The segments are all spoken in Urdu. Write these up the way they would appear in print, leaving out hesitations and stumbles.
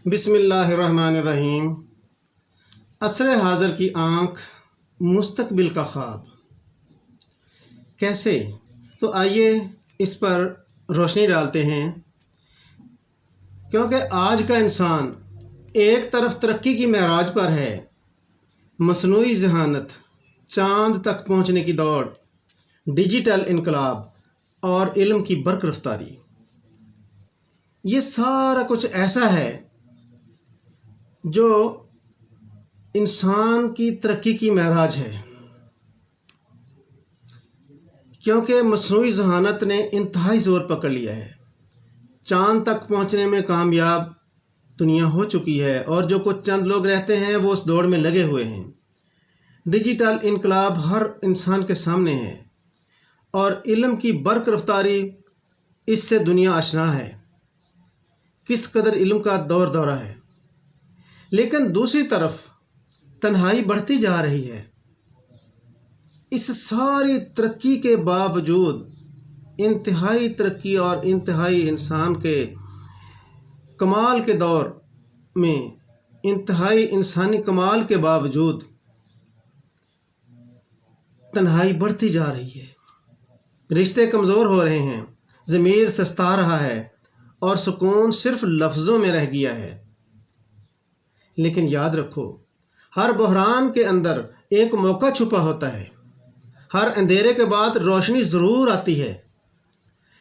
بسم اللہ الرحمن الرحیم۔ عصر حاضر کی آنکھ، مستقبل کا خواب، کیسے؟ تو آئیے اس پر روشنی ڈالتے ہیں، کیونکہ آج کا انسان ایک طرف ترقی کی معراج پر ہے، مصنوعی ذہانت، چاند تک پہنچنے کی دوڑ، ڈیجیٹل انقلاب اور علم کی برق رفتاری، یہ سارا کچھ ایسا ہے جو انسان کی ترقی کی معراج ہے، کیونکہ مصنوعی ذہانت نے انتہائی زور پکڑ لیا ہے۔ چاند تک پہنچنے میں کامیاب دنیا ہو چکی ہے، اور جو کچھ چند لوگ رہتے ہیں وہ اس دوڑ میں لگے ہوئے ہیں۔ ڈیجیٹل انقلاب ہر انسان کے سامنے ہے، اور علم کی برق رفتاری، اس سے دنیا آشنا ہے، کس قدر علم کا دورہ ہے۔ لیکن دوسری طرف تنہائی بڑھتی جا رہی ہے۔ اس ساری ترقی کے باوجود، انتہائی ترقی اور انتہائی انسان کے کمال کے دور میں، انتہائی انسانی کمال کے باوجود تنہائی بڑھتی جا رہی ہے، رشتے کمزور ہو رہے ہیں، ضمیر سستا رہا ہے، اور سکون صرف لفظوں میں رہ گیا ہے۔ لیکن یاد رکھو، ہر بحران کے اندر ایک موقع چھپا ہوتا ہے، ہر اندھیرے کے بعد روشنی ضرور آتی ہے۔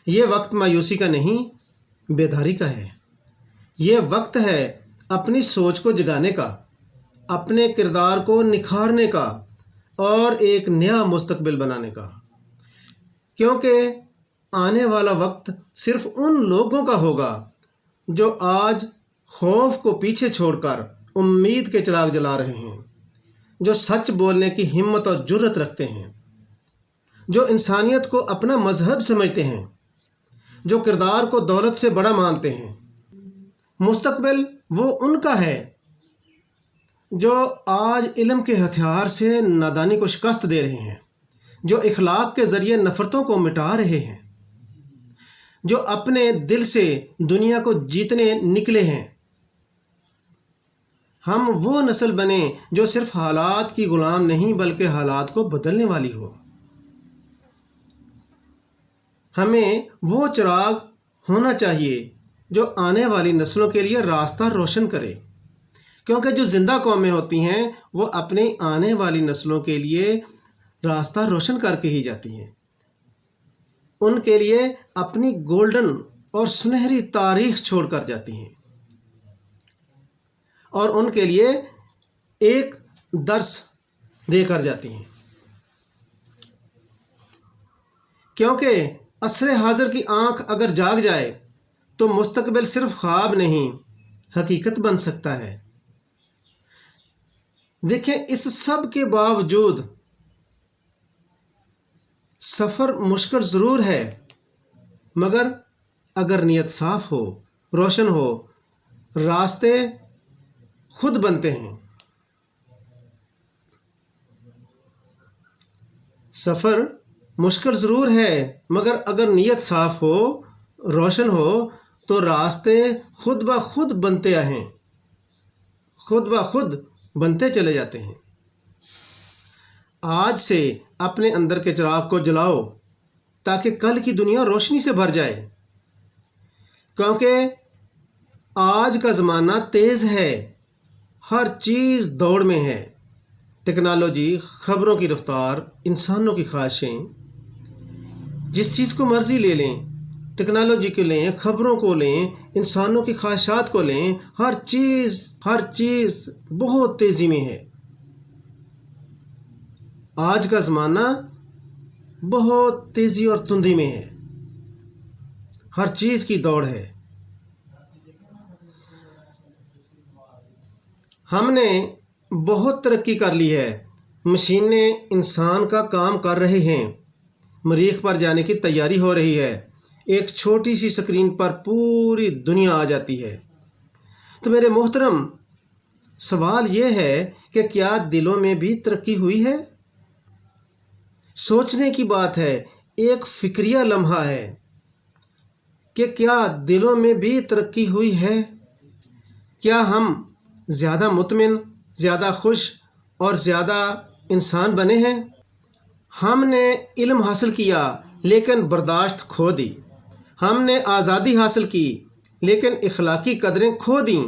یہ وقت مایوسی کا نہیں، بیداری کا ہے۔ یہ وقت ہے اپنی سوچ کو جگانے کا، اپنے کردار کو نکھارنے کا، اور ایک نیا مستقبل بنانے کا، کیونکہ آنے والا وقت صرف ان لوگوں کا ہوگا جو آج خوف کو پیچھے چھوڑ کر امید کے چراغ جلا رہے ہیں، جو سچ بولنے کی ہمت اور جرأت رکھتے ہیں، جو انسانیت کو اپنا مذہب سمجھتے ہیں، جو کردار کو دولت سے بڑا مانتے ہیں۔ مستقبل وہ ان کا ہے جو آج علم کے ہتھیار سے نادانی کو شکست دے رہے ہیں، جو اخلاق کے ذریعے نفرتوں کو مٹا رہے ہیں، جو اپنے دل سے دنیا کو جیتنے نکلے ہیں۔ ہم وہ نسل بنیں جو صرف حالات کی غلام نہیں بلکہ حالات کو بدلنے والی ہو۔ ہمیں وہ چراغ ہونا چاہیے جو آنے والی نسلوں کے لیے راستہ روشن کرے، کیونکہ جو زندہ قومیں ہوتی ہیں وہ اپنی آنے والی نسلوں کے لیے راستہ روشن کر کے ہی جاتی ہیں، ان کے لیے اپنی گولڈن اور سنہری تاریخ چھوڑ کر جاتی ہیں، اور ان کے لیے ایک درس دے کر جاتی ہیں، کیونکہ عصر حاضر کی آنکھ اگر جاگ جائے تو مستقبل صرف خواب نہیں، حقیقت بن سکتا ہے۔ دیکھیں، اس سب کے باوجود سفر مشکل ضرور ہے، مگر اگر نیت صاف ہو، روشن ہو، راستے خود بنتے ہیں۔ سفر مشکل ضرور ہے، مگر اگر نیت صاف ہو، روشن ہو، تو راستے خود بخود بنتے ہیں، خود بخود بنتے چلے جاتے ہیں۔ آج سے اپنے اندر کے چراغ کو جلاؤ تاکہ کل کی دنیا روشنی سے بھر جائے، کیونکہ آج کا زمانہ تیز ہے، ہر چیز دوڑ میں ہے۔ ٹیکنالوجی، خبروں کی رفتار، انسانوں کی خواہشیں، جس چیز کو مرضی لے لیں، ٹیکنالوجی کو لیں، خبروں کو لیں، انسانوں کی خواہشات کو لیں، ہر چیز بہت تیزی میں ہے۔ آج کا زمانہ بہت تیزی اور تندی میں ہے، ہر چیز کی دوڑ ہے۔ ہم نے بہت ترقی کر لی ہے، مشینیں انسان کا کام کر رہے ہیں، مریخ پر جانے کی تیاری ہو رہی ہے، ایک چھوٹی سی سکرین پر پوری دنیا آ جاتی ہے۔ تو میرے محترم، سوال یہ ہے کہ کیا دلوں میں بھی ترقی ہوئی ہے؟ سوچنے کی بات ہے، ایک فکریہ لمحہ ہے کہ کیا دلوں میں بھی ترقی ہوئی ہے؟ کیا ہم زیادہ مطمئن، زیادہ خوش اور زیادہ انسان بنے ہیں؟ ہم نے علم حاصل کیا لیکن برداشت کھو دی، ہم نے آزادی حاصل کی لیکن اخلاقی قدریں کھو دیں،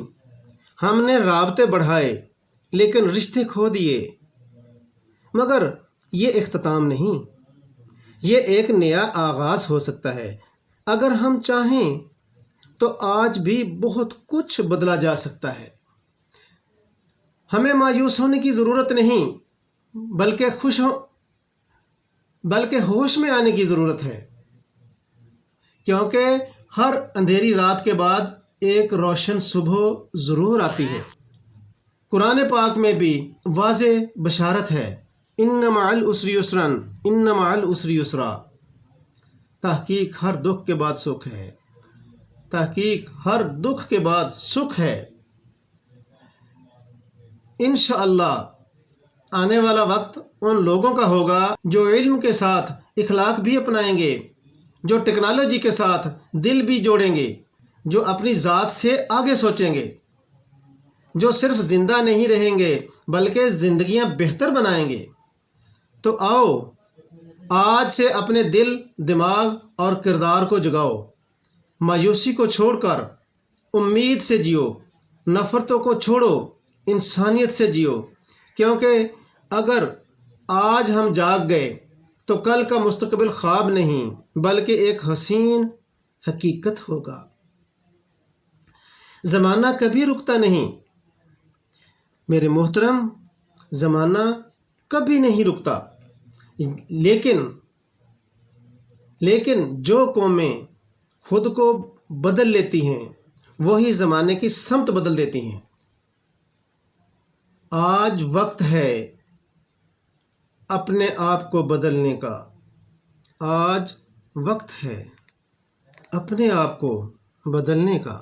ہم نے رابطے بڑھائے لیکن رشتے کھو دیے۔ مگر یہ اختتام نہیں، یہ ایک نیا آغاز ہو سکتا ہے۔ اگر ہم چاہیں تو آج بھی بہت کچھ بدلا جا سکتا ہے۔ ہمیں مایوس ہونے کی ضرورت نہیں، بلکہ ہوش میں آنے کی ضرورت ہے، کیونکہ ہر اندھیری رات کے بعد ایک روشن صبح ضرور آتی ہے۔ قرآن پاک میں بھی واضح بشارت ہے، ان مع العسر یسرا، ان مع العسر یسرا۔ تحقیق ہر دکھ کے بعد سکھ ہے، تحقیق ہر دکھ کے بعد سکھ ہے۔ انشاءاللہ آنے والا وقت ان لوگوں کا ہوگا جو علم کے ساتھ اخلاق بھی اپنائیں گے، جو ٹیکنالوجی کے ساتھ دل بھی جوڑیں گے، جو اپنی ذات سے آگے سوچیں گے، جو صرف زندہ نہیں رہیں گے بلکہ زندگیاں بہتر بنائیں گے۔ تو آؤ آج سے اپنے دل، دماغ اور کردار کو جگاؤ، مایوسی کو چھوڑ کر امید سے جیو، نفرتوں کو چھوڑو، انسانیت سے جیو، کیونکہ اگر آج ہم جاگ گئے تو کل کا مستقبل خواب نہیں بلکہ ایک حسین حقیقت ہوگا۔ زمانہ کبھی رکتا نہیں میرے محترم، زمانہ کبھی نہیں رکتا، لیکن جو قومیں خود کو بدل لیتی ہیں وہی زمانے کی سمت بدل دیتی ہیں۔ آج وقت ہے اپنے آپ کو بدلنے کا، آج وقت ہے اپنے آپ کو بدلنے کا۔